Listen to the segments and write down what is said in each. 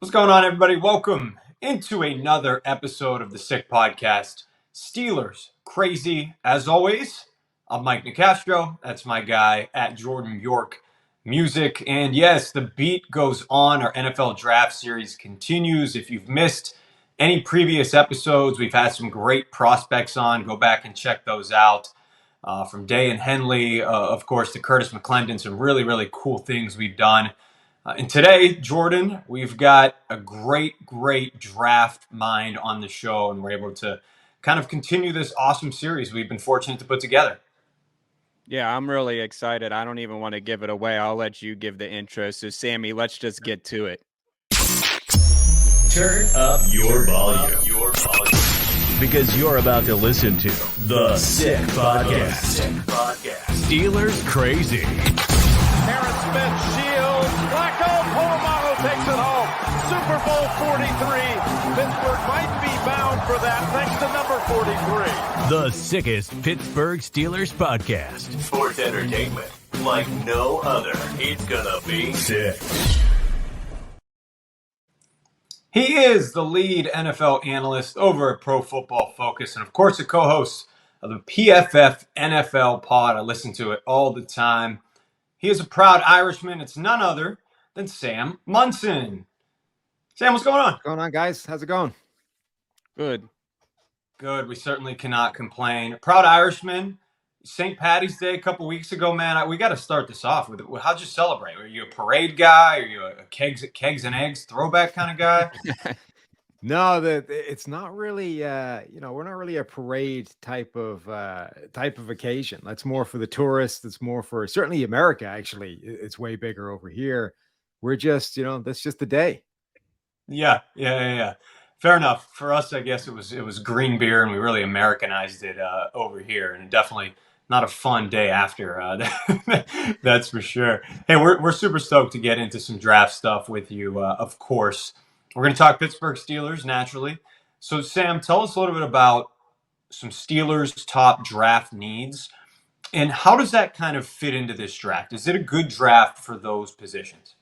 What's going on, everybody? Welcome into another episode of the Sick Podcast. Steelers crazy as always. I'm Mike Nicastro. That's my guy at Jordan York Music. And yes, the beat goes on. Our NFL draft series continues. If you've missed any previous episodes, we've had some great prospects on. Go back and check those out. From Day and Henley, of course, to Curtis McClendon, some really, really cool things we've done. And today, Jordan, we've got a great draft mind on the show, and we're able to kind of continue this awesome series we've been fortunate to put together. Yeah, I'm really excited. I don't even want to give it away. I'll let you give the intro. So, Sammy, let's just get to it. Turn up your volume. Because you're about to listen to The Sick Podcast. Steelers Crazy. Aaron Smith shields. Flacco, Polamalu takes it home. Super Bowl 43. Pittsburgh might be bound for that thanks to number 43. The sickest Pittsburgh Steelers podcast. Sports entertainment like no other. It's gonna be sick. He is the lead NFL analyst over at Pro Football Focus, and of course, a co-host of the PFF NFL pod. I listen to it all the time. He is a proud Irishman. It's none other than Sam Monson. Sam, what's going on? What's going on, guys? How's it going? Good. Good. We certainly cannot complain. Proud Irishman. St. Patty's Day a couple weeks ago, man. We got to start this off with how'd you celebrate? Are you a parade guy? Are you a kegs and eggs throwback kind of guy? No, it's not really. We're not really a parade type of occasion. That's more for the tourists. It's more for certainly America. Actually, it's way bigger over here. We're just, that's just the day. Yeah. Fair enough. For us, I guess it was green beer, and we really Americanized it over here, and definitely not a fun day after. That's for sure. Hey, we're super stoked to get into some draft stuff with you. Of course, we're going to talk Pittsburgh Steelers naturally. So, Sam, tell us a little bit about some Steelers' top draft needs, and how does that kind of fit into this draft? Is it a good draft for those positions?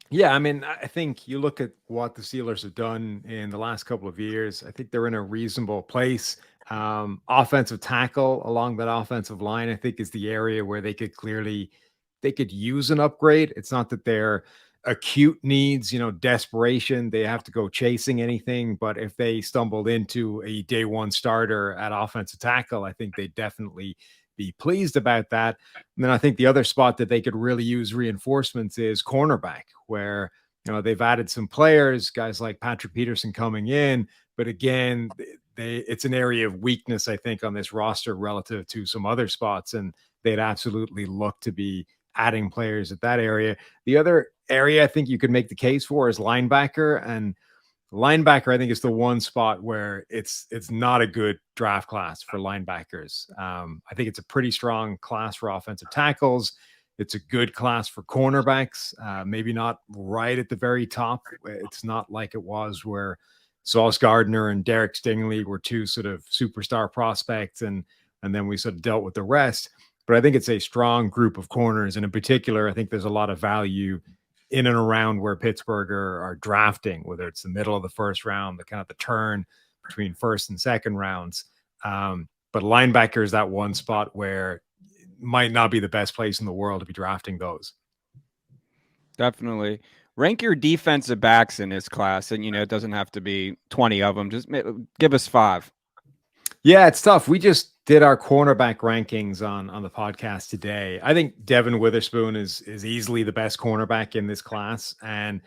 Yeah, I mean, I think you look at what the Steelers have done in the last couple of years. I think they're in a reasonable place. Offensive tackle along that offensive line, I think, is the area where they could use an upgrade. It's not that they're acute needs, desperation. They have to go chasing anything. But if they stumbled into a day one starter at offensive tackle, I think they definitely be pleased about that. And then I think the other spot that they could really use reinforcements is cornerback, where they've added some players, guys like Patrick Peterson coming in, but again, it's an area of weakness, I think, on this roster relative to some other spots, and they'd absolutely look to be adding players at that area. The other area I think you could make the case for is linebacker, and linebacker, I think, is the one spot where it's not a good draft class for linebackers. I think it's a pretty strong class for offensive tackles. It's a good class for cornerbacks, maybe not right at the very top. It's not like it was where Sauce Gardner and Derek Stingley were two sort of superstar prospects, and then we sort of dealt with the rest. But I think it's a strong group of corners, and in particular, I think there's a lot of value in and around where Pittsburgh are drafting, whether it's the middle of the first round, the kind of the turn between first and second rounds. But linebacker is that one spot where it might not be the best place in the world to be drafting those. Definitely. Rank your defensive backs in this class, and it doesn't have to be 20 of them. Just give us 5. Yeah, it's tough. We just did our cornerback rankings on the podcast today. I think Devin Witherspoon is easily the best cornerback in this class, and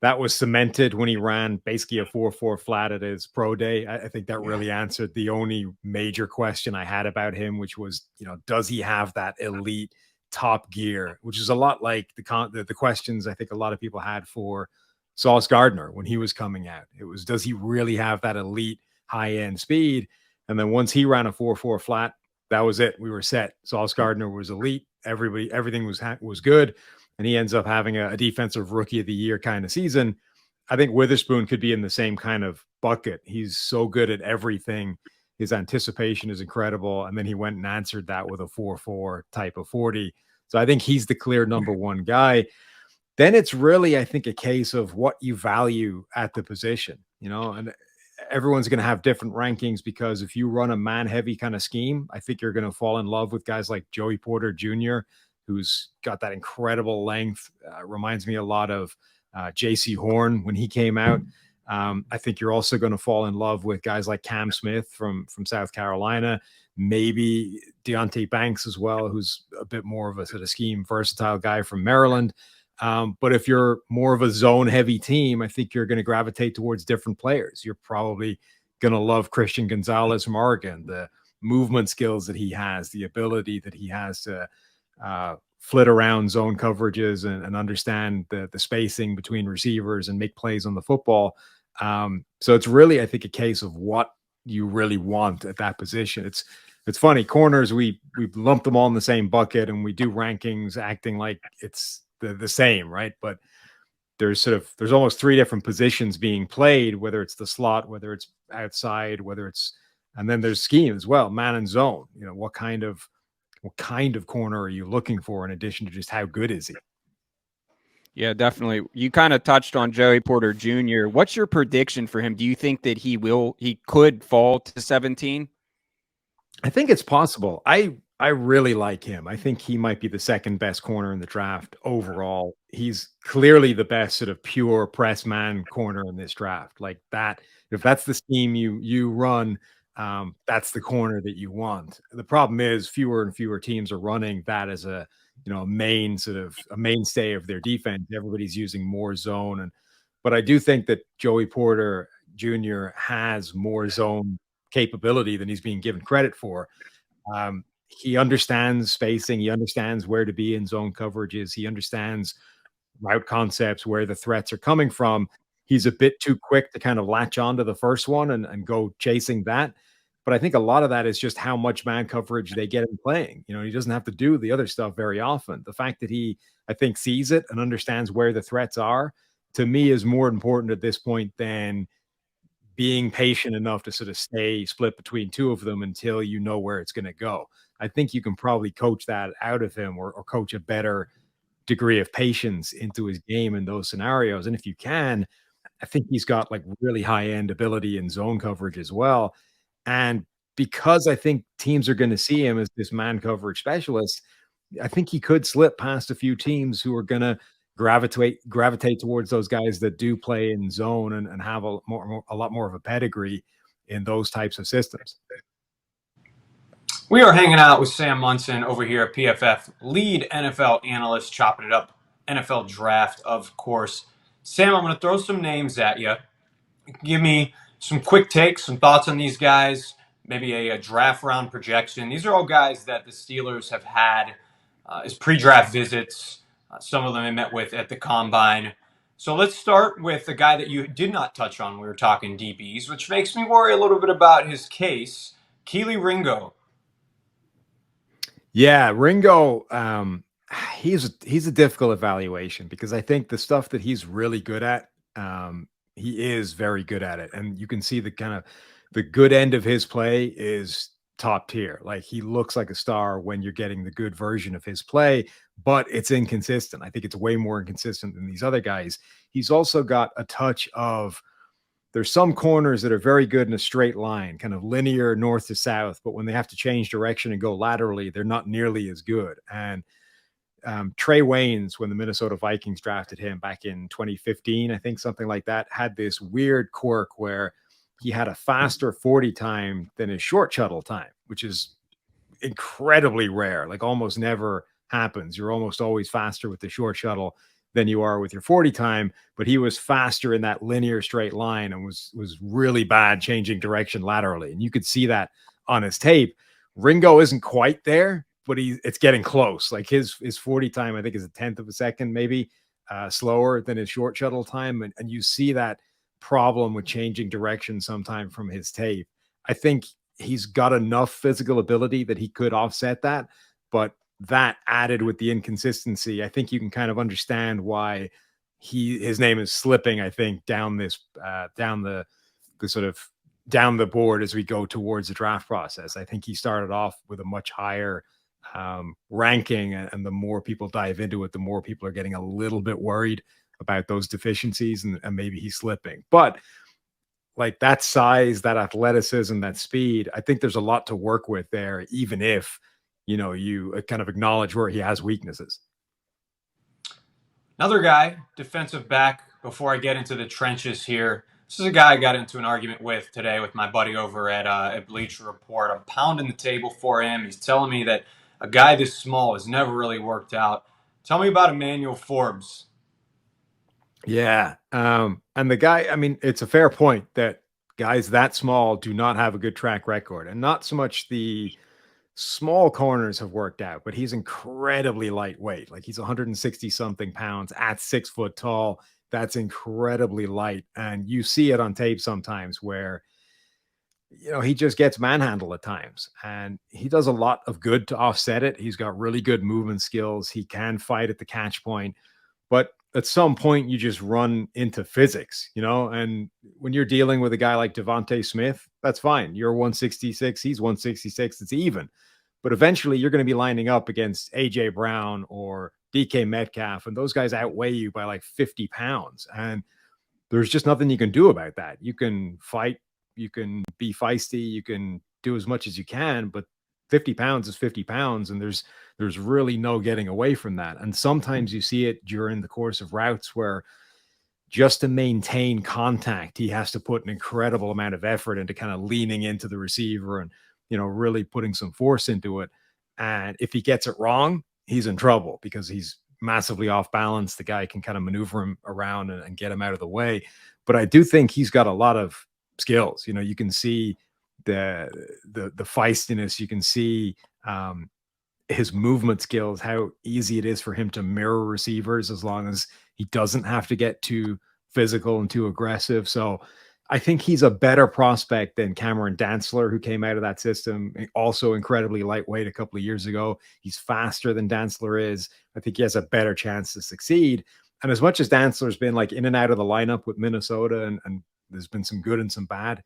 that was cemented when he ran basically a 4.4 flat at his pro day. I think that really answered the only major question I had about him, which was, does he have that elite top gear, which is a lot like the questions I think a lot of people had for Sauce Gardner when he was coming out. It was, does he really have that elite high-end speed? And then once he ran a 4.4 flat, that was it. We were set. Sauce Gardner was elite. Everything was good. And he ends up having a defensive rookie of the year kind of season. I think Witherspoon could be in the same kind of bucket. He's so good at everything. His anticipation is incredible. And then he went and answered that with a 4.4 type of 40. So I think he's the clear number one guy. then it's really, I think, a case of what you value at the position, and everyone's going to have different rankings, because if you run a man heavy kind of scheme, I think you're going to fall in love with guys like Joey Porter Jr., who's got that incredible length. Reminds me a lot of J.C. Horn when he came out. I think you're also going to fall in love with guys like Cam Smith from South Carolina, maybe Deonte Banks as well, who's a bit more of a sort of scheme versatile guy from Maryland. But if you're more of a zone heavy team, I think you're going to gravitate towards different players. You're probably going to love Christian Gonzalez from Oregon, the movement skills that he has, the ability that he has to flit around zone coverages and understand the spacing between receivers and make plays on the football. So it's really, I think, a case of what you really want at that position. It's funny, corners, we lump them all in the same bucket, and we do rankings acting like it's the same, right? But there's almost three different positions being played, whether it's the slot, whether it's outside, and then there's scheme as well, man and zone. What kind of corner are you looking for, in addition to just how good is he? Yeah, definitely. You kind of touched on Joey Porter Jr. What's your prediction for him? Do you think that he could fall to 17? I think it's possible. I really like him. I think he might be the second best corner in the draft overall. He's clearly the best sort of pure press man corner in this draft. Like that, if that's the scheme you run, that's the corner that you want. The problem is fewer and fewer teams are running that as a mainstay of their defense. Everybody's using more zone, but I do think that Joey Porter Jr. has more zone capability than he's being given credit for. He understands spacing. He understands where to be in zone coverages. He understands route concepts, where the threats are coming from. He's a bit too quick to kind of latch onto the first one and go chasing that. But I think a lot of that is just how much man coverage they get him playing. He doesn't have to do the other stuff very often. The fact that he, I think, sees it and understands where the threats are, to me, is more important at this point than being patient enough to sort of stay split between two of them until you know where it's going to go. I think you can probably coach that out of him, or coach a better degree of patience into his game in those scenarios. And if you can, I think he's got like really high end ability in zone coverage as well. And because I think teams are going to see him as this man coverage specialist, I think he could slip past a few teams who are going to gravitate towards those guys that do play in zone and have a lot more of a pedigree in those types of systems. We are hanging out with Sam Monson over here at PFF, lead NFL analyst, chopping it up, NFL draft, of course. Sam, I'm going to throw some names at you. Give me some quick takes, some thoughts on these guys, maybe a draft round projection. These are all guys that the Steelers have had as pre-draft visits. Some of them I met with at the Combine. So let's start with the guy that you did not touch on. We were talking DBs, which makes me worry a little bit about his case. Kelee Ringo. Yeah, Ringo, he's a difficult evaluation, because I think the stuff that he's really good at, he is very good at it. And you can see the good end of his play is top tier. Like, he looks like a star when you're getting the good version of his play, but it's inconsistent. I think it's way more inconsistent than these other guys. He's also got a touch of, there's some corners that are very good in a straight line, kind of linear north to south, but when they have to change direction and go laterally, they're not nearly as good. And Trey Waynes, when the Minnesota Vikings drafted him back in 2015, I think something like that, had this weird quirk where he had a faster 40 time than his short shuttle time, which is incredibly rare, like almost never happens. You're almost always faster with the short shuttle than you are with your 40 time, but he was faster in that linear straight line and was really bad changing direction laterally. And you could see that on his tape. Ringo isn't quite there, but it's getting close. Like his 40 time, I think, is a 10th of a second, maybe slower than his short shuttle time. And you see that problem with changing direction sometime from his tape. I think he's got enough physical ability that he could offset that, but that added with the inconsistency, I think you can kind of understand why his name is slipping, I think, down the board as we go towards the draft process. I think he started off with a much higher ranking, and the more people dive into it, the more people are getting a little bit worried about those deficiencies, and maybe he's slipping. But like that size, that athleticism, that speed, I think there's a lot to work with there, even if, you kind of acknowledge where he has weaknesses. Another guy, defensive back, before I get into the trenches here. This is a guy I got into an argument with today with my buddy over at Bleacher Report. I'm pounding the table for him. He's telling me that a guy this small has never really worked out. Tell me about Emmanuel Forbes. Yeah. And the guy, I mean, it's a fair point that guys that small do not have a good track record, and not so much the small corners have worked out, but he's incredibly lightweight. Like he's 160 something pounds at 6 foot tall. That's incredibly light. And you see it on tape sometimes where, he just gets manhandled at times, and he does a lot of good to offset it. He's got really good movement skills. He can fight at the catch point, but at some point you just run into physics, and when you're dealing with a guy like Devontae Smith, that's fine. You're 166, he's 166, it's even. But eventually you're going to be lining up against AJ Brown or DK Metcalf, and those guys outweigh you by like 50 pounds. And there's just nothing you can do about that. You can fight, you can be feisty, you can do as much as you can, but 50 pounds is 50 pounds, and there's really no getting away from that. And sometimes you see it during the course of routes where just to maintain contact, he has to put an incredible amount of effort into kind of leaning into the receiver and, really putting some force into it. And if he gets it wrong, he's in trouble because he's massively off balance. The guy can kind of maneuver him around and get him out of the way. But I do think he's got a lot of skills. You can see the feistiness. You can see his movement skills, how easy it is for him to mirror receivers as long as he doesn't have to get too physical and too aggressive. So I think he's a better prospect than Cameron Dantzler, who came out of that system, also incredibly lightweight a couple of years ago. He's faster than Dantzler is. I think he has a better chance to succeed. And as much as Dantzler's been like in and out of the lineup with Minnesota, and there's been some good and some bad,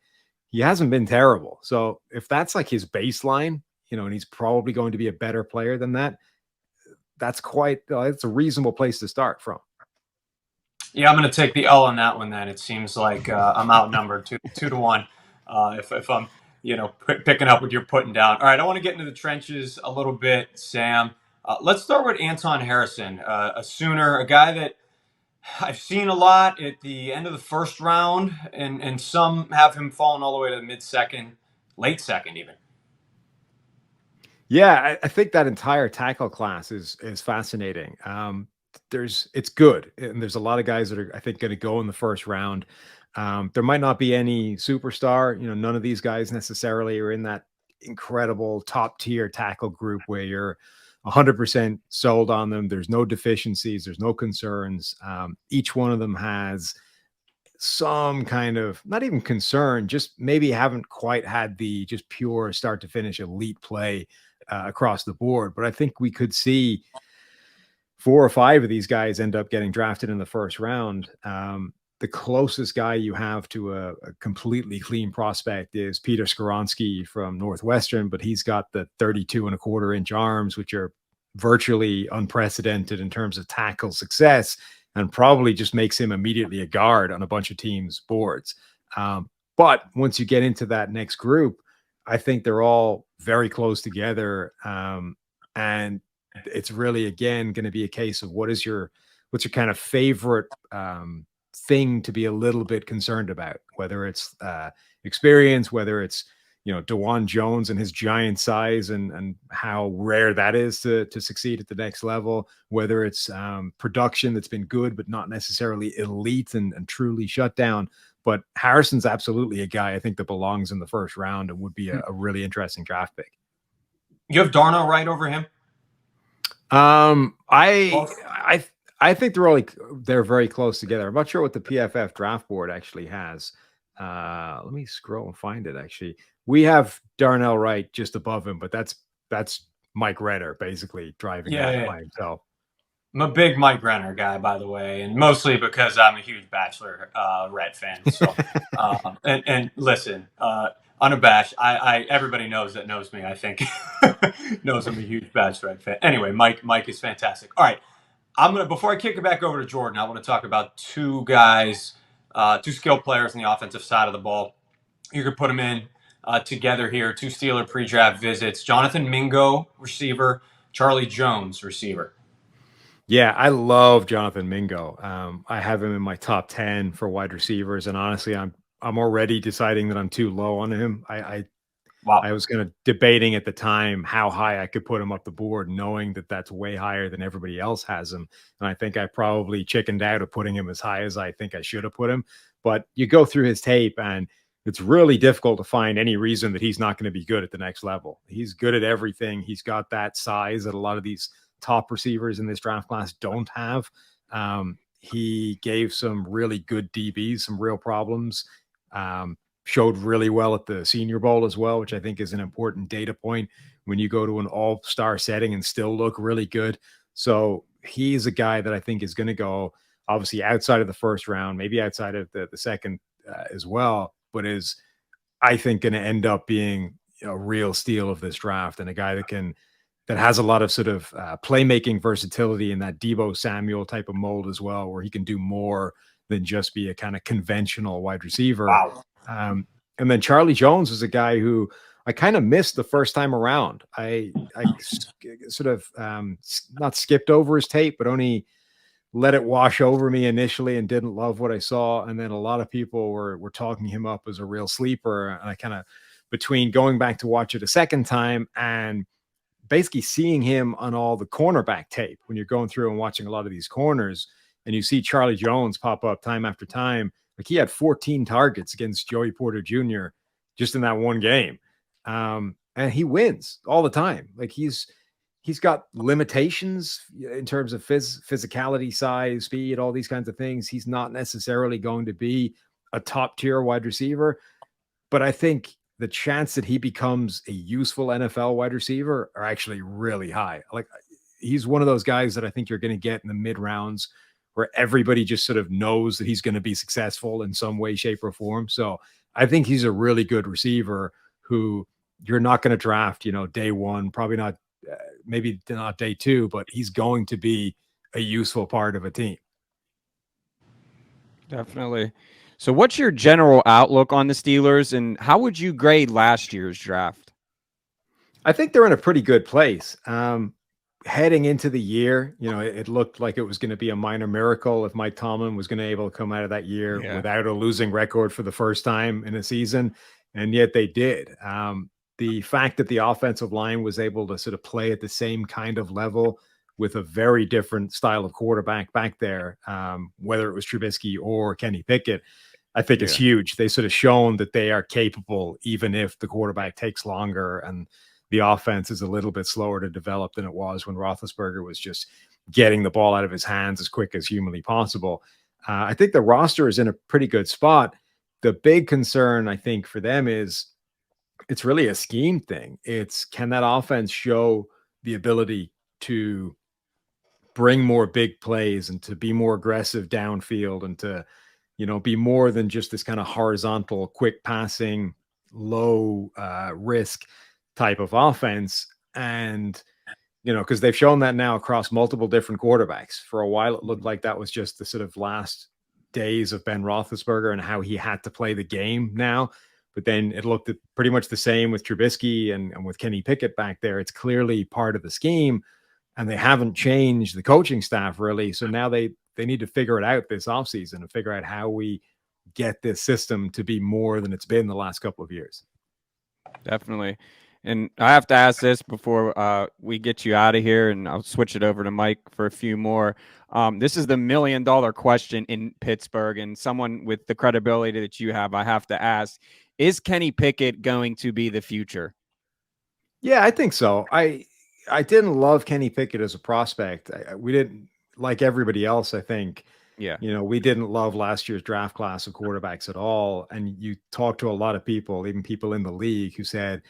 he hasn't been terrible. So if that's like his baseline, and he's probably going to be a better player than that, that's it's a reasonable place to start from. Yeah, I'm going to take the L on that one then. It seems like I'm outnumbered 2-1 if I'm, picking up what you're putting down. All right, I want to get into the trenches a little bit, Sam. Let's start with Anton Harrison, a Sooner, a guy that I've seen a lot at the end of the first round, and some have him falling all the way to the mid-second, late second even. Yeah, I think that entire tackle class is fascinating. It's good, and there's a lot of guys that are, I think, going to go in the first round. There might not be any superstar. None of these guys necessarily are in that incredible top tier tackle group where you're 100% sold on them. There's no deficiencies. There's no concerns. Each one of them has some kind of, not even concern, just maybe haven't quite had the just pure start to finish elite play across the board. But I think we could see 4 or 5 of these guys end up getting drafted in the first round. The closest guy you have to a completely clean prospect is Peter Skoronski from Northwestern, but he's got the 32.25-inch arms, which are virtually unprecedented in terms of tackle success, and probably just makes him immediately a guard on a bunch of teams' boards. But once you get into that next group, I think they're all very close together. And it's really, again, going to be a case of what's your kind of favorite thing to be a little bit concerned about, whether it's experience, whether it's, DeJuan Jones and his giant size and how rare that is to succeed at the next level, whether it's production that's been good but not necessarily elite and truly shut down. But Harrison's absolutely a guy I think that belongs in the first round and would be a really interesting draft pick. You have Darnell Wright over him? I think they're very close together. I'm not sure what the PFF draft board actually has. Let me scroll and find it. Actually, we have Darnell Wright just above him, but that's Mike Renner basically driving that by himself. I'm a big Mike Renner guy, by the way, and mostly because I'm a huge Bachelor Red fan. So, and listen, unabashed. Everybody knows me, I think, knows I'm a huge Badge Thread fan. Anyway, Mike is fantastic. All right, before I kick it back over to Jordan, I want to talk about two guys, two skilled players on the offensive side of the ball. You could put them in together here. Two Steeler pre-draft visits: Jonathan Mingo, receiver; Charlie Jones, receiver. Yeah, I love Jonathan Mingo. I have him in my top 10 for wide receivers, and honestly, I'm already deciding that I'm too low on him. Wow. I was debating at the time how high I could put him up the board, knowing that that's way higher than everybody else has him. And I think I probably chickened out of putting him as high as I think I should have put him. But you go through his tape, and it's really difficult to find any reason that he's not going to be good at the next level. He's good at everything. He's got that size that a lot of these top receivers in this draft class don't have. He gave some really good DBs some real problems. Showed really well at the Senior Bowl as well, which I think is an important data point when you go to an all-star setting and still look really good. So he's a guy that I think is going to go obviously outside of the first round, maybe outside of the second as well, but is, I think, going to end up being a real steal of this draft, and a guy that has a lot of sort of playmaking versatility in that Deebo Samuel type of mold as well, where he can do more than just be a kind of conventional wide receiver. Wow. And then Charlie Jones is a guy who I kind of missed the first time around. I sort of not skipped over his tape, but only let it wash over me initially and didn't love what I saw. And then a lot of people were talking him up as a real sleeper. And I kind of, between going back to watch it a second time and basically seeing him on all the cornerback tape, when you're going through and watching a lot of these corners and you see Charlie Jones pop up time after time, like he had 14 targets against Joey Porter Jr. just in that one game. And he wins all the time. Like he's got limitations in terms of physicality, size, speed, all these kinds of things. He's not necessarily going to be a top tier wide receiver, but I think the chance that he becomes a useful NFL wide receiver are actually really high. Like he's one of those guys that I think you're going to get in the mid rounds where everybody just sort of knows that he's going to be successful in some way, shape, or form. So I think he's a really good receiver who you're not going to draft, day one, probably not, maybe not day two, but he's going to be a useful part of a team. Definitely. So what's your general outlook on the Steelers, and how would you grade last year's draft? I think they're in a pretty good place. Heading into the year, it looked like it was going to be a minor miracle if Mike Tomlin was going to be able to come out of that year without a losing record for the first time in a season. And yet they did. The fact that the offensive line was able to sort of play at the same kind of level with a very different style of quarterback back there, whether it was Trubisky or Kenny Pickett, I think is huge. They sort of shown that they are capable, even if the quarterback takes longer and the offense is a little bit slower to develop than it was when Roethlisberger was just getting the ball out of his hands as quick as humanly possible. I think the roster is in a pretty good spot. The big concern, I think, for them is it's really a scheme thing. It's, can that offense show the ability to bring more big plays and to be more aggressive downfield and to, be more than just this kind of horizontal, quick passing, low risk type of offense. And, because they've shown that now across multiple different quarterbacks. For a while, it looked like that was just the sort of last days of Ben Roethlisberger and how he had to play the game now. But then it looked pretty much the same with Trubisky and with Kenny Pickett back there. It's clearly part of the scheme, and they haven't changed the coaching staff really. So now they need to figure it out this offseason and figure out how we get this system to be more than it's been the last couple of years. Definitely. And I have to ask this before we get you out of here, and I'll switch it over to Mike for a few more. This is the $1 million question in Pittsburgh, and someone with the credibility that you have, I have to ask, is Kenny Pickett going to be the future? Yeah, I think so. I didn't love Kenny Pickett as a prospect. We didn't, like everybody else, I think. Yeah. We didn't love last year's draft class of quarterbacks at all. And you talk to a lot of people, even people in the league, who said,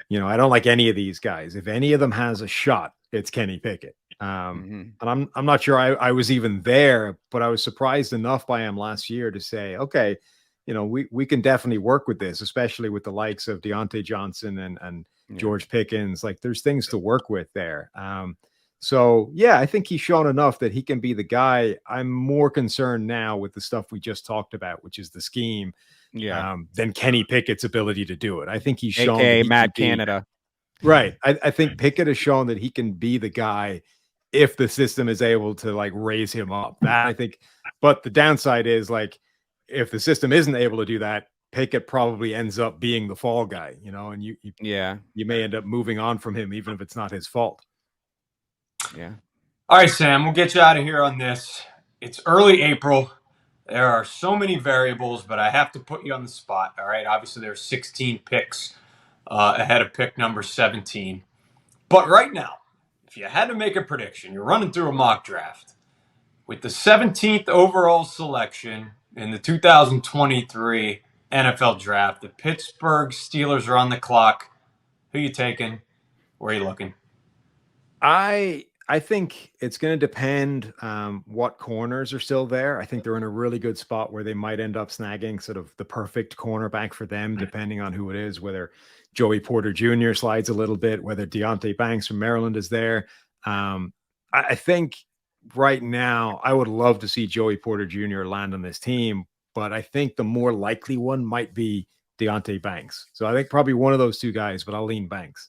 I don't like any of these guys. If any of them has a shot, it's Kenny Pickett. And I'm not sure I was even there, but I was surprised enough by him last year to say, okay, we can definitely work with this, especially with the likes of Deontay Johnson and George Pickens. Like, there's things to work with there. So yeah, I think he's shown enough that he can be the guy. I'm more concerned now with the stuff we just talked about, which is the scheme, than Kenny Pickett's ability to do it. I think he's shown that he Matt can Canada. Right. I think Pickett has shown that he can be the guy if the system is able to like raise him up. That I think, but the downside is like if the system isn't able to do that, Pickett probably ends up being the fall guy, and you may end up moving on from him even if it's not his fault. Yeah. All right, Sam, we'll get you out of here on this. It's early April. There are so many variables, but I have to put you on the spot. All right. Obviously, there's 16 picks ahead of pick number 17. But right now, if you had to make a prediction, you're running through a mock draft. With the 17th overall selection in the 2023 NFL Draft, the Pittsburgh Steelers are on the clock. Who you taking? Where are you looking? I think it's going to depend what corners are still there. I think they're in a really good spot where they might end up snagging sort of the perfect cornerback for them, depending on who it is, whether Joey Porter Jr. slides a little bit, whether Deonte Banks from Maryland is there. I think right now I would love to see Joey Porter Jr. land on this team, but I think the more likely one might be Deonte Banks. So I think probably one of those two guys, but I'll lean Banks.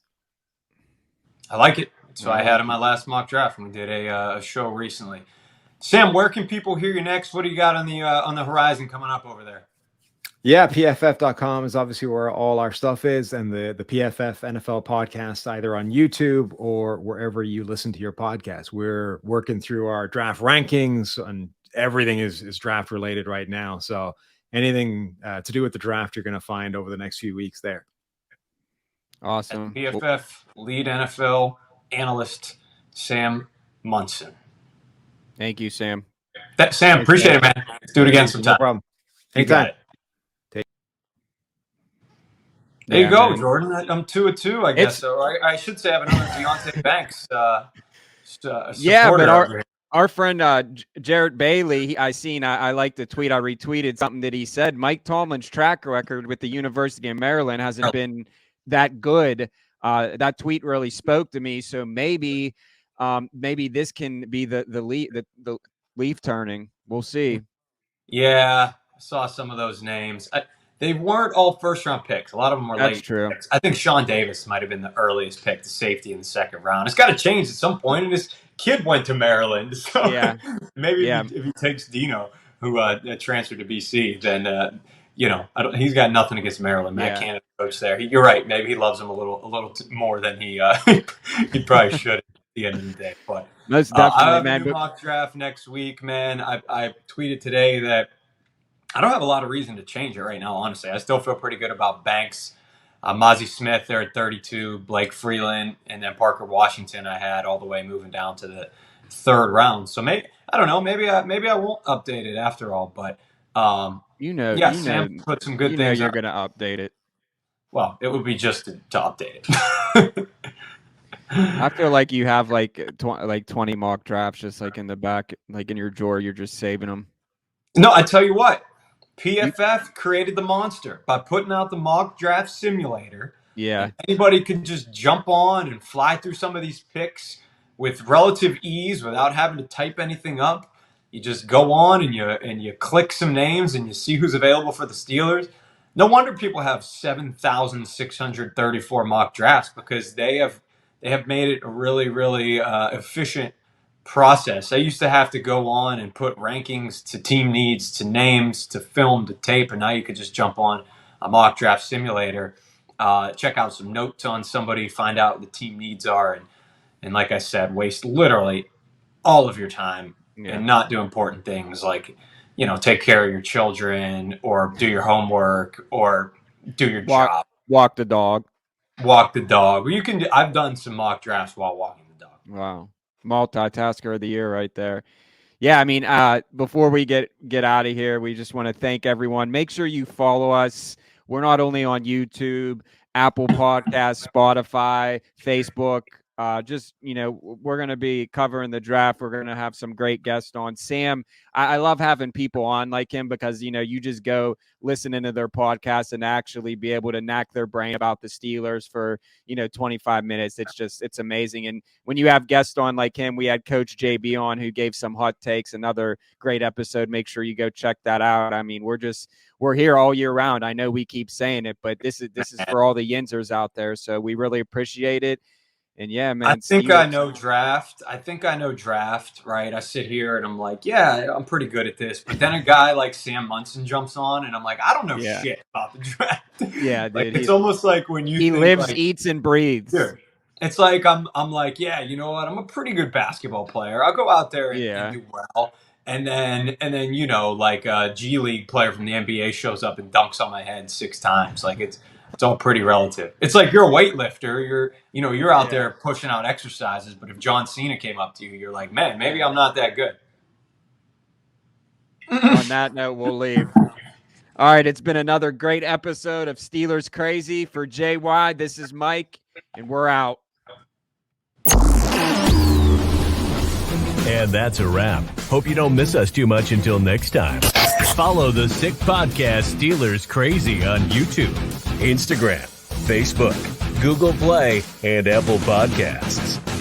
I like it. So I had in my last mock draft when we did a show recently. Sam, where can people hear you next? What do you got on the horizon coming up over there? Yeah, PFF.com is obviously where all our stuff is, and the PFF NFL podcast, either on YouTube or wherever you listen to your podcast. We're working through our draft rankings, and everything is draft related right now. So anything to do with the draft, you're going to find over the next few weeks there. Awesome. PFF lead NFL analyst Sam Monson. Thank you, Sam. Sam, appreciate it, man. Let's do it again sometime. No problem. Anytime. There you go, man. Jordan. I'm 2-2, I guess. So I should say I have another Deonte Banks. But our friend Jarrett Bailey, I like the tweet. I retweeted something that he said. Mike Tomlin's track record with the University of Maryland hasn't been that good. That tweet really spoke to me. So maybe this can be the leaf turning. We'll see. Yeah, I saw some of those names. They weren't all first-round picks. A lot of them were late true. picks. I think Sean Davis might have been the earliest pick, the safety in the second round. It's got to change at some point, and this kid went to Maryland. So maybe if he takes Dino, who transferred to BC, then he's got nothing against Maryland. Matt Canada coach there. You're right. Maybe he loves him a little more than he probably should at the end of the day. But most definitely, I have a new mock draft next week, man. I tweeted today that I don't have a lot of reason to change it right now, honestly. I still feel pretty good about Banks. Mozzie Smith there at 32, Blake Freeland, and then Parker Washington I had all the way moving down to the third round. So maybe I won't update it after all. But Sam put some good things. You're going to update it. Well, it would be just to update it. I feel like you have like 20 mock drafts just like in the back, like in your drawer. You're just saving them. No, I tell you what. PFF created the monster by putting out the mock draft simulator. Yeah. Anybody can just jump on and fly through some of these picks with relative ease without having to type anything up. You just go on and you click some names and you see who's available for the Steelers. No wonder people have 7,634 mock drafts, because they have made it a really, really efficient process. I used to have to go on and put rankings to team needs, to names, to film, to tape, and now you could just jump on a mock draft simulator, check out some notes on somebody, find out what the team needs are, and like I said, waste literally all of your time and not do important things like, take care of your children or do your homework or do your job. Walk the dog. I've done some mock drafts while walking the dog. Wow. Multitasker of the year right there. Yeah, I mean, before we get out of here, we just want to thank everyone. Make sure you follow us. We're not only on YouTube, Apple Podcasts, Spotify, Facebook, just, we're going to be covering the draft. We're going to have some great guests on. Sam, I love having people on like him because, you just go listen into their podcast and actually be able to knack their brain about the Steelers for, 25 minutes. It's amazing. And when you have guests on like him, we had Coach JB on who gave some hot takes, another great episode. Make sure you go check that out. I mean, we're here all year round. I know we keep saying it, but this is for all the Yinzers out there. So we really appreciate it. And yeah, man. I think I know draft, right? I sit here and I'm like, yeah, I'm pretty good at this. But then a guy like Sam Monson jumps on and I'm like, I don't know shit about the draft. Yeah, like, dude. It's almost like when he lives, eats, and breathes. Dude, it's like I'm like, yeah, you know what? I'm a pretty good basketball player. I'll go out there and do well. And then like a G League player from the NBA shows up and dunks on my head 6 times. Like it's all pretty relative. It's like you're a weightlifter. You're out there pushing out exercises. But if John Cena came up to you, you're like, man, maybe I'm not that good. On that note, we'll leave. All right, it's been another great episode of Steelers Crazy. For JY, this is Mike, and we're out. And that's a wrap. Hope you don't miss us too much until next time. Follow the Sick Podcast Steelers Crazy on YouTube, Instagram, Facebook, Google Play, and Apple Podcasts.